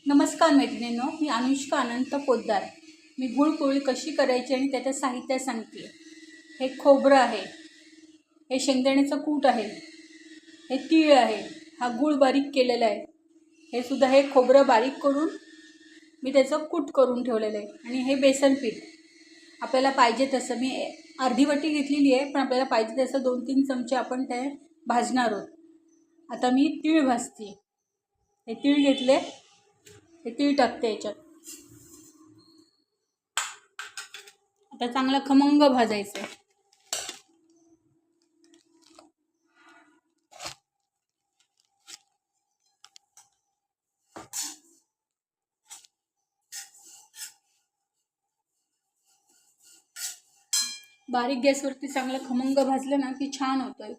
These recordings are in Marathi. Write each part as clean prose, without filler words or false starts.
नमस्कार मैत्रिणींनो, मी अनुष्का अनंत पोद्दार। मी गुळपोळी कशी करायची आणि त्याचं साहित्य सांगते। हे खोबरं आहे, हे शेंगदाण्याचं कूट आहे, हे तीळ आहे, हा गुळ बारीक केलेला आहे, हे सुद्धा हे खोबरं बारीक करून मी त्याचं कूट करून ठेवलेलं आहे। आणि हे बेसन पीठ आपल्याला पाहिजे तसं मी अर्धी वाटी घेतलेली आहे, पण आपल्याला पाहिजे तसं 2-3 चमचे आपण ते भाजणार आहोत। आता मी तीळ भाजते। हे तीळ घेतले, हे तीळ टाकते याच्यात। आता चांगला खमंग भाजायचं आहे। बारीक गॅसवरती चांगलं खमंग भाजलं ना की छान होतं।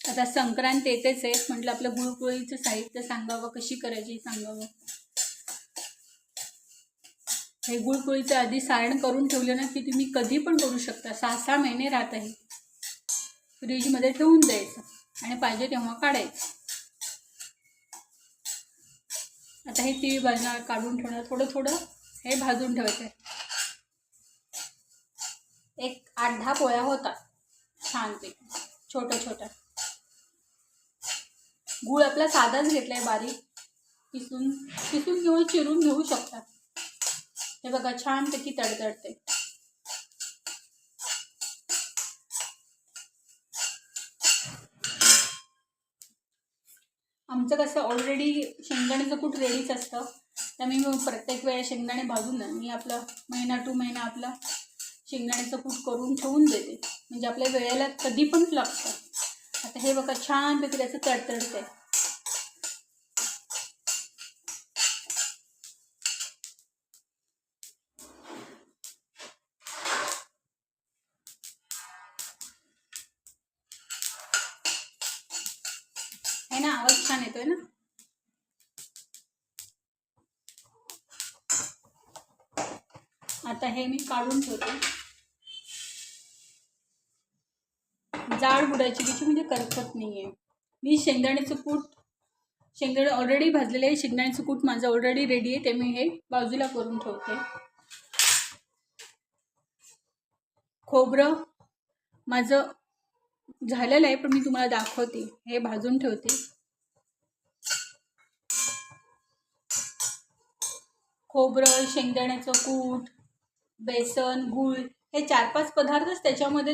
आता संक्रांत येतेच आहे, म्हटलं आपलं गुळपोळीचं साहित्य सांगावं, कशी करायची सांगावं। हे गुळपोळीचं आधी सारण करून ठेवलं ना की तुम्ही कधी पण करू शकता। 6-6 महिने राहत आहे। फ्रीजमध्ये ठेवून द्यायचं आणि पाहिजे तेव्हा काढायचं। आता हे तीळ भाजणार, काढून ठेवणार, थोडं थोडं हे भाजून ठेवायचं आहे। एक 8-10 पोळ्या होतात छानपैकी, छोट्या छोट्या। गुळ आपला साधाच घेतलाय, बारीक किसून किंवा चिरून घेऊ शकता। हे बघा छानपैकी तडतडते। आमचं कसं ऑलरेडी शेंगदाण्याचं कूट रेडीच असतं, त्यामुळे मी प्रत्येक वेळेस शेंगदाणे भाजून ना मी आपलं महिना टू महिना आपला शेंगदाण्याचं कूट करून ठेवून देते, म्हणजे आपल्या वेळेला कधी पण लागतं। आता हे बघा छानपैकी त्याचं तडतडतंय। है ना, आवाज छान येतोय ना। आता हे मी काढून ठेवते। जाड बुडाची किची म्हणजे करपत नाहीये। मी शेंगदाण्याचं शेंगदाणे ऑलरेडी भाजलेले आहे। शेंगदाण्याचं कूट माझं ऑलरेडी रेडी आहे, ते मी हे बाजूला करून ठेवते। खोबरं माझं झालेलं आहे, पण मी तुम्हाला दाखवते। हे भाजून ठेवते। खोबरं, शेंगदाण्याचं कूट, बेसन, गूळ हे 4-5 पदार्थच त्याच्यामध्ये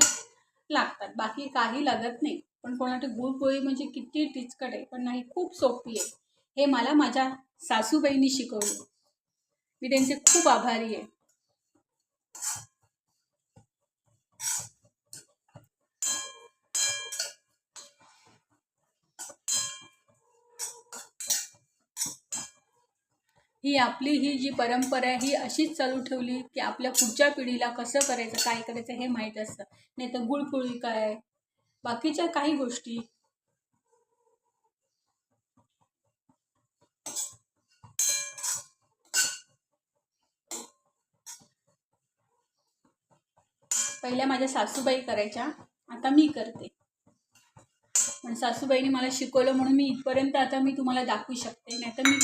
लागतात, बाकी काही लागत नाही। पण कोणाची गुळपोळी म्हणजे किती टिचकट आहे, पण नाही, खूप सोपी आहे। हे मला माझ्या सासूबाईंनी शिकवलं, मी त्यांचे खूप आभारी आहे। ही जी परंपरा आहे ही अशीच चालू ठेवली की आपल्या पुढच्या पिढीला कसं करायचं, काय करायचं हे माहीत असतं। नाही तर गुळपोळी काय, बाकीच्या काही गोष्टी। पहिल्या माझ्या सासूबाई करायच्या, आता मी करते। पण सासूबाईंनी मला शिकवलं म्हणून मी इथपर्यंत आता मी तुम्हाला दाखवू शकते। नाही तर मी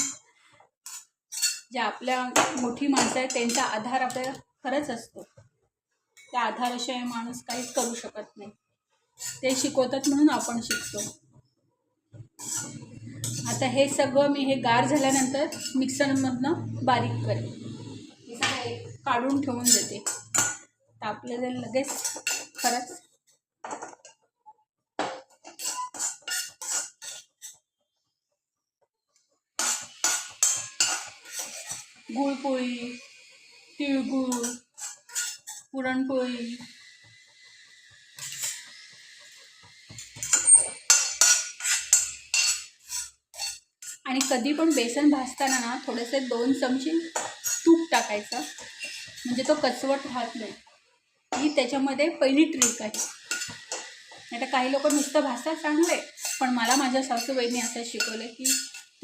ज्या आपल्या मोठी माणसं आहेत त्यांचा आधार आपल्याला खरंच असतो, त्या आधाराशिवाय माणूस काहीच करू शकत नाही। ते शिकवतात म्हणून आपण शिकतो। आता हे सगळं मी हे गार झाल्यानंतर मिक्सरमधनं बारीक करेन। हे सगळं काढून ठेवून देते, तर आपल्याला लगेच खरंच गुळपोळी, तिळगुळ, पुरणपोळी, आणि कधी पण बेसन भाजताना ना थोडेसे 2 चमचे तूप टाकायचं, म्हणजे तो कचवट राहत नाही। ही त्याच्यामध्ये पहिली ट्रिक आहे। नाही तर काही लोक नुसतं भाजतात चांगले, पण मला माझ्या सासूबाईंनी असं शिकवलं की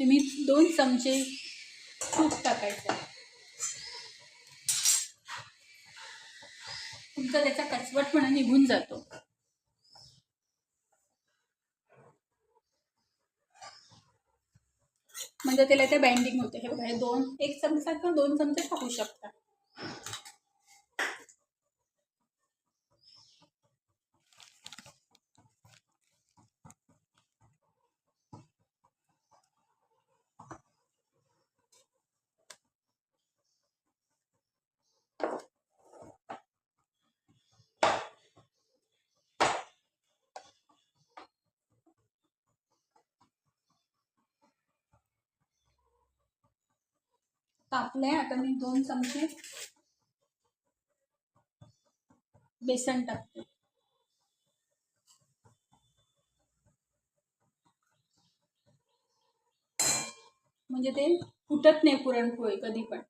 तुम्ही 2 चमचे तूप टाकायचं। तुमचा त्याचा कचवटपणा निघून जातो. म्हणजे त्याला ते बाइंडिंग होते. हे बघा, हे एक चमचा किंवा 2 चमचे टाकू शकता. तापले. आता मी 2 चमचे बेसन टाकते. म्हणजे ते फुटत नाही पुरणपोळी कधी पण.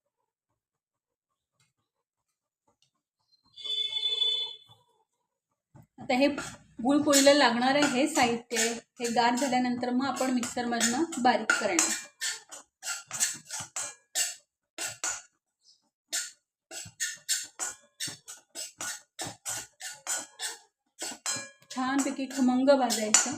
आता हे गुळपोळीला लागणार आहे हे साहित्य. हे गार झाल्यानंतर मग आपण मिक्सरमधनं बारीक करणार. छानपैकी खमंग भाजायचं.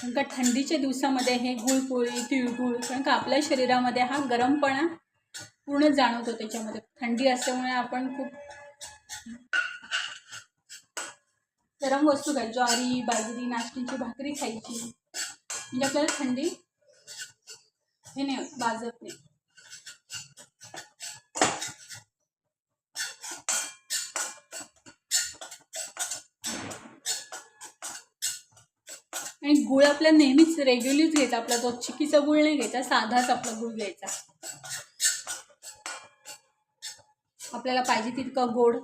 कारण का थंडीच्या दिवसामध्ये हे गुळपोळी, तिळगुळ, कारण का आपल्या शरीरामध्ये हा गरमपणा पूर्ण जाणवतो. त्याच्यामध्ये थंडी असल्यामुळे आपण खूप गरम वस्तू खायची, ज्वारी, बाजरी, नाचणीची भाकरी खायची. म्हणजे आपल्याला थंडी हे नाही वाजत नाही. आणि गुळ आपल्या नेहमीच रेग्युलरच घ्यायचा. आपला जो चिकीचा गुळ नाही घ्यायचा, साधाच आपला गुळ घ्यायचा. आपल्याला पाहिजे तितकं गोड,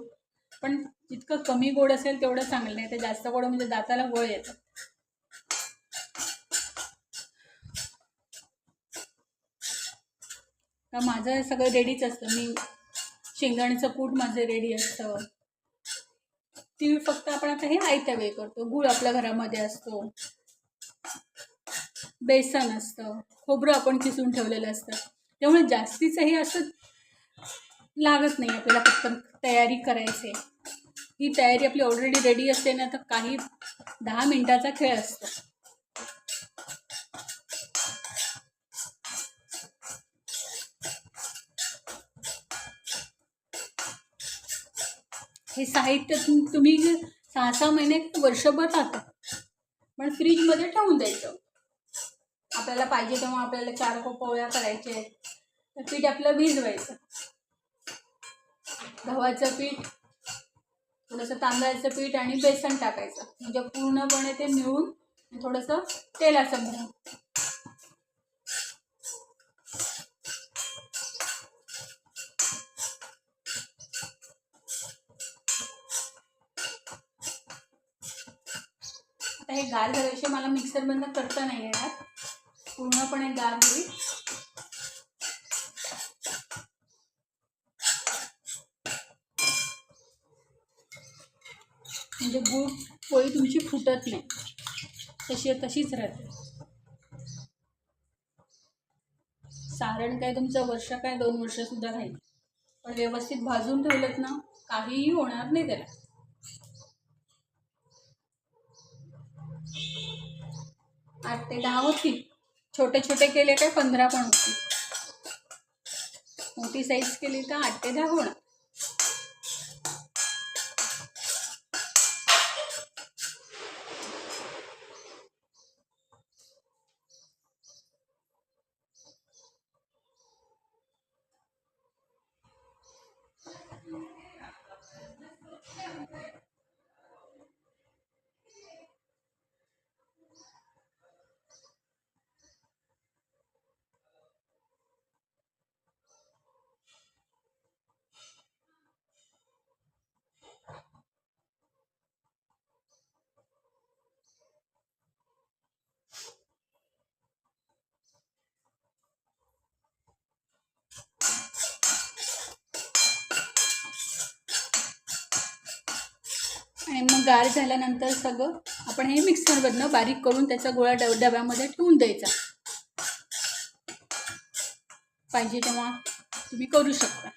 पण जितकं कमी गोड असेल तेवढं चांगलं. नाही तर जास्त गोड म्हणजे दाताला गोळ येतं. तर माझं सगळं रेडीच असतं. मी शेंगदाण्याचं कूट माझं रेडी असतं. तीळ फक्त आपण आता हे आयत्या वेळी करतो. गुळ आपल्या घरामध्ये असतो, बेसन असतं, खोबरं आपण किसून ठेवलेलं असतं. त्यामुळे जास्तीचं हे असं लागत नाही आपल्याला. फक्त तयारी करायची. ही तयारी आपली ऑलरेडी रेडी असते ना, तर काही 10 मिनिटाचा खेळ असतो. हे साहित्य तुम्ही 6-6 महिने वर्षभर राहतं. पण फ्रीजमध्ये ठेवून द्यायचं. आपल्याला पाहिजे तेव्हा आपल्याला 4 पोळ्या करायच्या आहेत, तर पीठ आपलं भिजवायचं. गव्हाचं पीठ, थोडंसं तांदळाचं पीठ आणि बेसन टाकायचं. म्हणजे पूर्णपणे ते मिळून थोडंसं तेलाचं भरून. आता हे गार झाल्याशिवाय मला मिक्सर बंद करता नाही येणार. पूर्णपणे गार होईल. म्हणजे गुळ पोळी तुमची फुटत नाही, तशीच राहते. सारण काय तुमचं वर्ष काय 2 वर्ष सुद्धा राहील. पण व्यवस्थित भाजून ठेवलेत ना, काहीही होणार नाही त्याला. 8 ते 10 होतील. छोटे छोटे केले काय 15 पण होतील. मोठी साईज केली तर 8 ते 10 होणार. गार झाल्यानंतर सगळं आपण हे मिक्सरमधनं बारीक करून त्याचा गोळा डब्यामध्ये ठेवून द्यायचा. पाहिजे तेव्हा तुम्ही करू शकता.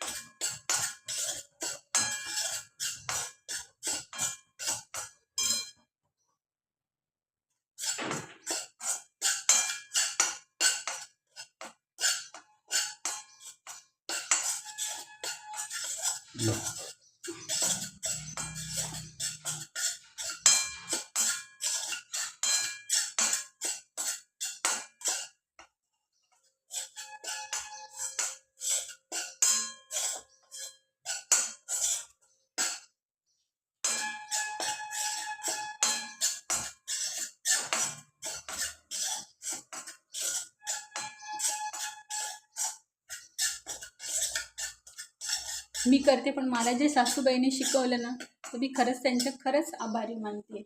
मी करते, पण मला जे सासूबाईने शिकवलं ना, तर मी खरंच आभारी मानते.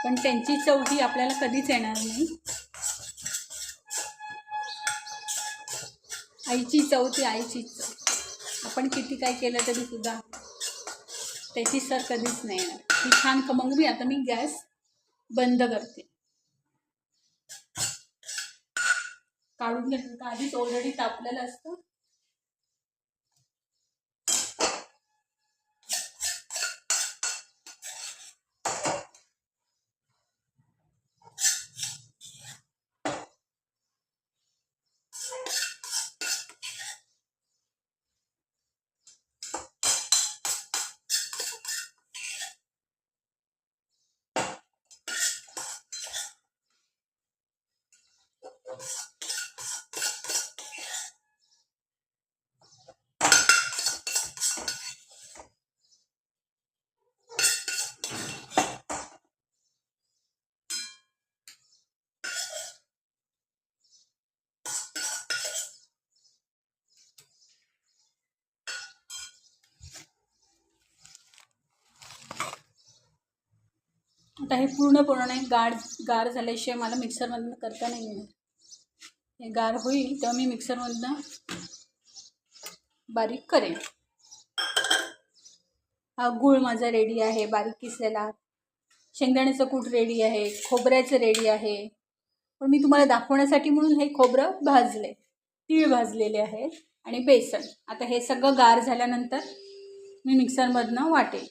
पण त्यांची चव ही आपल्याला कधीच येणार नाही. आईची चव ती आईचीच चव. आपण किती काय केलं तरी सुद्धा त्याची सर कधीच नाही येणार. ही छान खमंग. आता मी गॅस बंद करते. काढून घेतलं तर आधीच ऑलरेडी तापलेलं असतं. आता हे पूर्णपणे गार झाल्याशिवाय मला मिक्सरमधून करता नाही येणार. हे गार होईल तेव्हा मी मिक्सरमधनं बारीक करेन. हा गूळ माझा रेडी आहे बारीक किसलेला. शेंगदाण्याचं कूट रेडी आहे. खोबऱ्याचं रेडी आहे. पण मी तुम्हाला दाखवण्यासाठी म्हणून हे खोबरं भाजले, तीळ भाजलेले आहेत आणि बेसन. आता हे सगळं गार झाल्यानंतर मी मिक्सरमधनं वाटेन.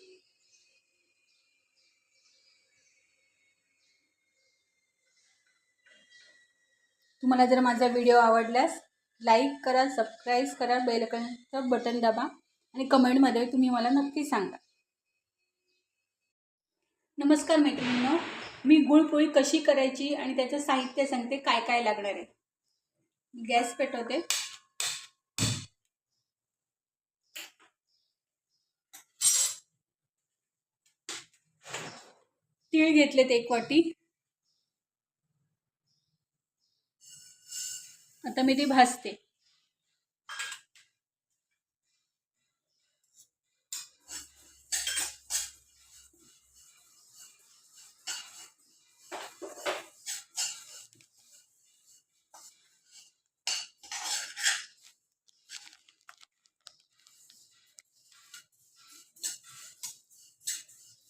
तुम्हाला जर माझा व्हिडिओ आवडल्यास लाईक करा, सबस्क्राईब करा, बेल आयकॉनचं बटन दाबा आणि कमेंटमध्ये तुम्ही मला नक्की सांगा. नमस्कार मैत्रिणींनो, मी गुळपोळी कशी करायची आणि त्याचं साहित्य सांगते, काय काय लागणार आहे. गॅस पेटवते. तीळ घेतलेत 1 वाटी. आता मी ते भाजते.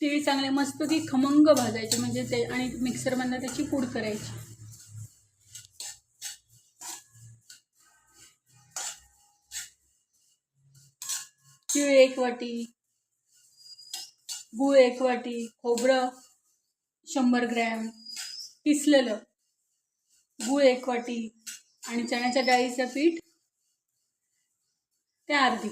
तीळ चांगले मस्तपैकी खमंग भाजायचे, म्हणजे ते आणि मिक्सरमधनं त्याची पूड करायची. तीळ 1 वाटी, गूळ 1 वाटी, खोबरं 100 ग्रॅम किसलेलं, गूळ 1 वाटी आणि चण्याच्या डाळीचं पीठ ते अर्धी.